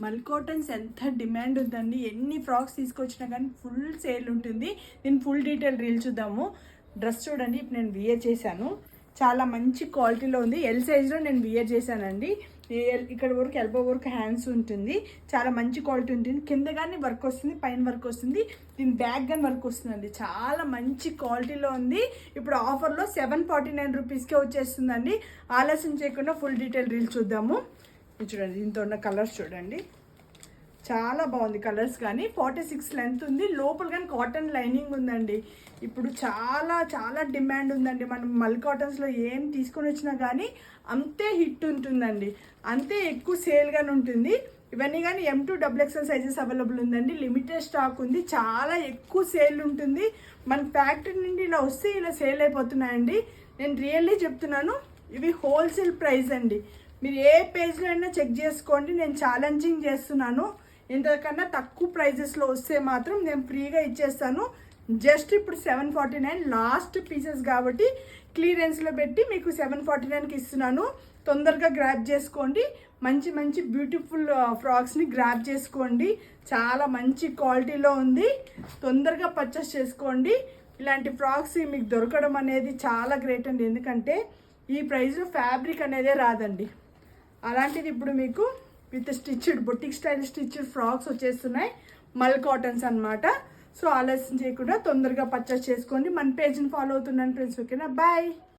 మల్ కాటన్స్ ఎంత డిమాండ్ ఉందండి, ఎన్ని ఫ్రాక్స్ తీసుకొచ్చినా కానీ ఫుల్ సేల్ ఉంటుంది. నేను ఫుల్ డీటెయిల్ రీల్ చూద్దాము. డ్రెస్ చూడండి, ఇప్పుడు నేను వియర్ చేశాను, చాలా మంచి క్వాలిటీలో ఉంది. ఎల్ సైజ్లో నేను వియర్ చేశానండి. ఇక్కడ వరకు ఎల్బో వరకు హ్యాండ్స్ ఉంటుంది, చాలా మంచి క్వాలిటీ ఉంటుంది. కింద కానీ వర్క్ వస్తుంది, పైన వర్క్ వస్తుంది, దీని బ్యాక్ కానీ వర్క్ వస్తుందండి. చాలా మంచి క్వాలిటీలో ఉంది. ఇప్పుడు ఆఫర్లో 749 రూపీస్కే వచ్చేస్తుందండి. ఆలస్యం చేయకుండా ఫుల్ డీటెయిల్ రీల్ చూద్దాము. చూడండి, దీంతో ఉన్న కలర్స్ చూడండి, చాలా బాగుంది కలర్స్. కానీ 46 లెంత్ ఉంది, లోపల కానీ కాటన్ లైనింగ్ ఉందండి. ఇప్పుడు చాలా చాలా డిమాండ్ ఉందండి. మనం మల్ కాటన్స్లో ఏం తీసుకొని వచ్చినా కానీ అంతే హిట్ ఉంటుందండి, అంతే ఎక్కువ సేల్గానే ఉంటుంది. ఇవన్నీ కానీ M2 XXL సైజెస్ అవైలబుల్ ఉందండి. లిమిటెడ్ స్టాక్ ఉంది, చాలా ఎక్కువ సేల్ ఉంటుంది. మన ఫ్యాక్టరీ నుండి ఇలా వస్తే ఇలా సేల్ అయిపోతున్నాయండి. నేను రియల్లీ చెప్తున్నాను, ఇవి హోల్సేల్ ప్రైస్ అండి. మీరు ఏ పేజ్లో అయినా చెక్ చేసుకోండి, నేను ఛాలెంజింగ్ చేస్తున్నాను. ఇంతకన్నా తక్కువ ప్రైజెస్లో వస్తే మాత్రం నేను ఫ్రీగా ఇచ్చేస్తాను. జస్ట్ ఇప్పుడు 749 లాస్ట్ పీసెస్ కాబట్టి క్లియరెన్స్లో పెట్టి మీకు 749కి ఇస్తున్నాను. తొందరగా గ్రాప్ చేసుకోండి. మంచి మంచి బ్యూటిఫుల్ ఫ్రాక్స్ని గ్రాప్ చేసుకోండి. చాలా మంచి క్వాలిటీలో ఉంది, తొందరగా పర్చేస్ చేసుకోండి. ఇలాంటి ఫ్రాక్స్ మీకు దొరకడం అనేది చాలా గ్రేట్ అండి, ఎందుకంటే ఈ ప్రైస్లో ఫ్యాబ్రిక్ అనేదే రాదండి. అలాంటిది ఇప్పుడు మీకు with stitched boutique style stitched frocks వచ్చేస్తున్నాయి, మల్ కాటన్స్ అనమాట. సో ఆలస్యం చేయకుండా తొందరగా పర్చేస్ చేసుకోండి. మన పేజ్ని ఫాలో అవుతున్నాను ఫ్రెండ్స్. ఓకేనా, బాయ్.